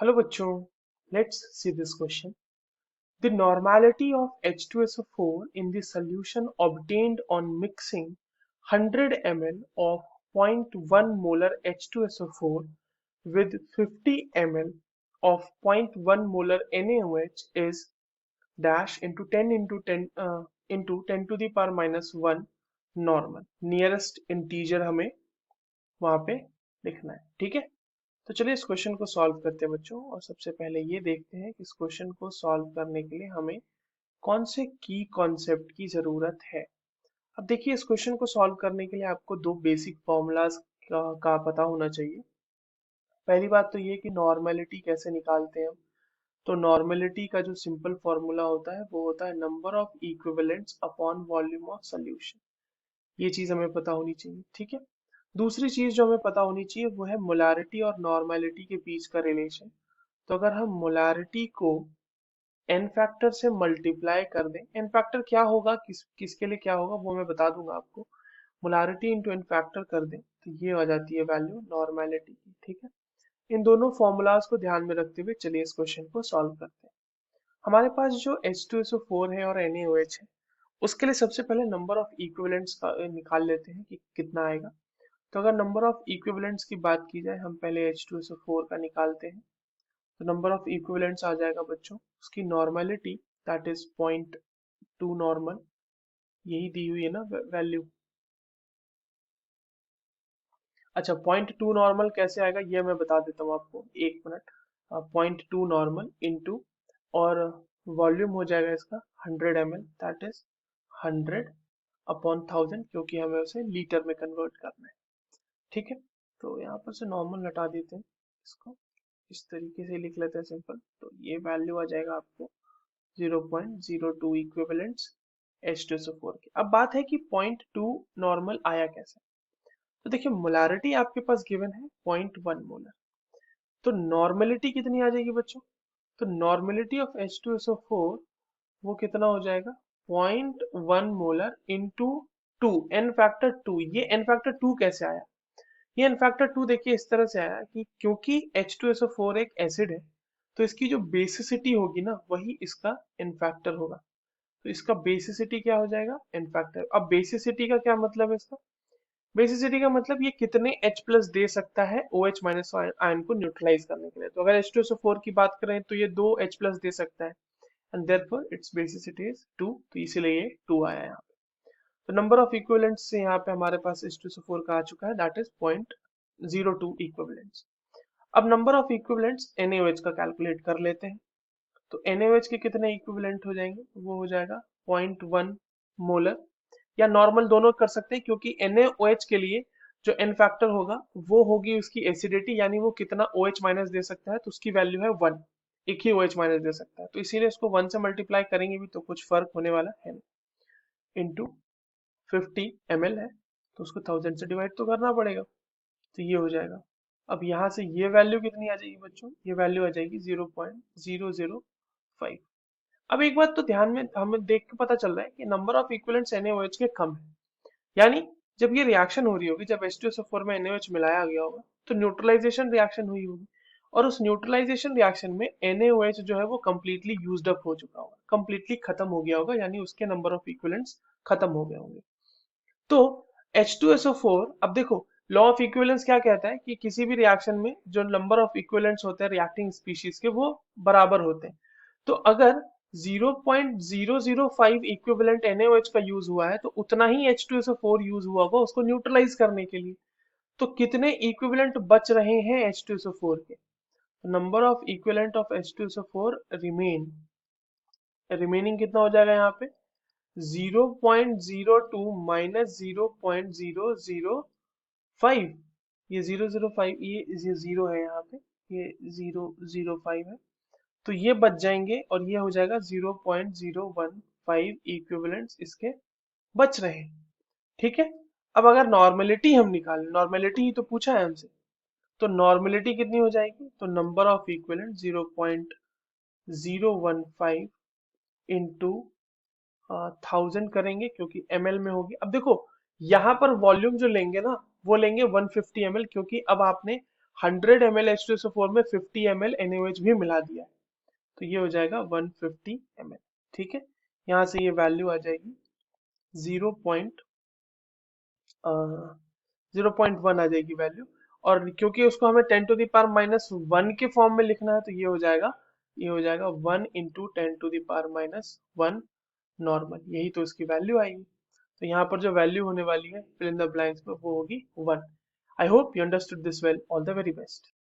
Hello bachcho, let's see this question. The normality of H2SO4 in the solution obtained on mixing 100 ml of 0.1 molar H2SO4 with 50 ml of 0.1 molar NaOH is dash into 10 into 10 to the power minus 1 normal. Nearest integer हमें वहां पे लिखना है, ठीक है। तो चलिए इस क्वेश्चन को सॉल्व करते हैं बच्चों, और सबसे पहले ये देखते हैं कि इस क्वेश्चन को सॉल्व करने के लिए हमें कौन से की कॉन्सेप्ट की जरूरत है। अब देखिए, इस क्वेश्चन को सॉल्व करने के लिए आपको दो बेसिक फॉर्मूलाज का पता होना चाहिए। पहली बात तो ये कि नॉर्मेलिटी कैसे निकालते हैं हम। तो नॉर्मेलिटी का जो सिंपल फॉर्मूला होता है वो होता है number of equivalents upon volume of solution. ये चीज हमें पता होनी चाहिए, ठीक है। दूसरी चीज जो हमें पता होनी चाहिए वो है मोलारिटी और नॉर्मेलिटी के बीच का रिलेशन। तो अगर हम मोलारिटी को एन फैक्टर से मल्टीप्लाई कर दें, एन फैक्टर क्या होगा, किसके लिए क्या होगा वो मैं बता दूंगा आपको। मोलारिटी इंटू एन फैक्टर कर दें तो ये आ जाती है वैल्यू नॉर्मेलिटी की, ठीक है। इन दोनों फॉर्मूलाज को ध्यान में रखते हुए चलिए इस क्वेश्चन को सॉल्व करते हैं। हमारे पास जो H2SO4 है और NaOH है, उसके लिए सबसे पहले नंबर ऑफ इक्विवेलेंट्स निकाल लेते हैं कि कितना आएगा। तो अगर नंबर ऑफ इक्विवेलेंट्स की बात की जाए, हम पहले H2SO4 का निकालते हैं। तो नंबर ऑफ इक्विवेलेंट्स आ जाएगा बच्चों, उसकी नॉर्मेलिटी दैट इज 0.2 नॉर्मल, यही दी हुई है ना वैल्यू। अच्छा, 0.2 नॉर्मल कैसे आएगा ये मैं बता देता हूँ आपको, एक मिनट। 0.2 नॉर्मल इंटू, और वॉल्यूम हो जाएगा इसका 100 ml, दैट इज 100/1000, क्योंकि हमें उसे लीटर में कन्वर्ट करना है, ठीक है। तो यहाँ पर से नॉर्मल हटा देते हैं, इसको इस तरीके से लिख लेते हैं सिंपल। तो ये वैल्यू आ जाएगा आपको 0.02 इक्विवेलेंट्स H2SO4 की। अब बात है कि 0.2 नॉर्मल आया कैसे। तो देखिए, मोलारिटी आपके पास गिवन है 0.1 मोलर, तो नॉर्मेलिटी कितनी आ जाएगी बच्चों। तो नॉर्मेलिटी ऑफ H2SO4 वो कितना हो जाएगा, 0.1 मोलर इंटू 2, एन फैक्टर 2। ये एन फैक्टर 2 कैसे आया, ये एन फैक्टर 2 देखिए इस तरह से आया कि क्योंकि H2SO4 एक एसिड है, तो इसकी जो बेसिसिटी होगी ना वही इसका एन फैक्टर होगा। तो इसका बेसिसिटी क्या हो जाएगा, एन फैक्टर। अब बेसिसिटी का क्या मतलब है इसका, बेसिसिटी का मतलब ये कितने H प्लस दे सकता है OH माइनस आयन को न्यूट्रलाइज करने के लिए। तो अगर H2SO4 की बात करें तो ये 2 H प्लस दे सकता है, and therefore it's basicity is 2, तो इसीलिए ये 2 आया यहाँ पे। तो नंबर ऑफ इक्विवेलेंट्स से यहाँ पे हमारे पास H2SO4 का आ चुका है, दैट इज 0.02 इक्विवेलेंट्स। अब नंबर ऑफ इक्विवेलेंट्स NaOH का कैलकुलेट कर लेते हैं। तो NaOH के कितने इक्विवेलेंट हो जाएंगे, वो हो जाएगा 0.1 मोलर, या नॉर्मल दोनों कर सकते हैं, क्योंकि NaOH के लिए जो एन फैक्टर होगा वो होगी उसकी एसिडिटी, यानी वो कितना OH माइनस दे सकता है, तो उसकी वैल्यू है 1। एक ही OH माइनस दे सकता है, तो इसीलिए इसको 1 से मल्टीप्लाई करेंगे भी तो कुछ फर्क होने वाला है नहीं। इंटू 50 ml है, तो उसको 1000 से डिवाइड तो करना पड़ेगा, तो ये हो जाएगा। अब यहाँ से ये वैल्यू कितनी आ जाएगी बच्चों, ये वैल्यू आ जाएगी 0.005। अब एक बात तो ध्यान में हमें देख के पता चल रहा है कि नंबर ऑफ इक्विवेलेंट्स NaOH के कम है, यानी जब ये रिएक्शन हो रही होगी, जब H2SO4 में NaOH मिलाया गया होगा तो न्यूट्रलाइजेशन रिएक्शन हुई होगी, और उस न्यूट्रलाइजेशन रिएक्शन में NaOH जो है वो कंप्लीटली यूज्ड अप हो चुका होगा, कंप्लीटली खत्म हो गया होगा, यानी उसके नंबर ऑफ इक्विवेलेंट्स खत्म हो गए होंगे। तो H2SO4, अब देखो, लॉ ऑफ इक्विवेलेंस क्या कहता है कि किसी भी रिएक्शन में जो नंबर ऑफ इक्विवेलेंट्स होते हैं रिएक्टिंग स्पीशीज के वो बराबर होते हैं। तो अगर 0.005 इक्विवेलेंट NaOH का यूज हुआ है तो उतना ही H2SO4 यूज हुआ होगा उसको न्यूट्रलाइज करने के लिए। तो कितने इक्विवेलेंट बच रहे हैं H2SO4 के, number of equivalent of H2SO4 remaining कितना हो जाएगा यहाँ पे, 0.02 माइनस 0.005। ये 005, ये जीरो है यहाँ पे, ये 005 है, तो ये बच जाएंगे और ये हो जाएगा 0.015 इक्विवेलेंट्स इसके बच रहे हैं, ठीक है। अब अगर नॉर्मेलिटी हम निकालें, नॉर्मेलिटी ही तो पूछा है हमसे, तो नॉर्मेलिटी कितनी हो जाएगी, तो नंबर ऑफ इक्विवेलेंट 0.015 इंटू 1000 करेंगे, क्योंकि ml में होगी। अब देखो, यहाँ पर वॉल्यूम जो लेंगे ना वो लेंगे 150 ml, क्योंकि अब आपने 100 ml H2SO4 में 50 ml NaOH भी मिला दिया है, तो ये हो जाएगा 150 ml। ठीक है, यहाँ से ये वैल्यू आ जाएगी 0.1 आ जाएगी वैल्यू। और क्योंकि उसको हमें 10⁻⁻1 के फॉर्म में लिखना है, तो ये हो जाएगा 1 × 10⁻⁻1 नॉर्मल, यही तो इसकी वैल्यू आएगी। तो यहाँ पर जो वैल्यू होने वाली है फिल इन द ब्लैंक्स में, वो होगी 1। I hope you understood this well. All the very best.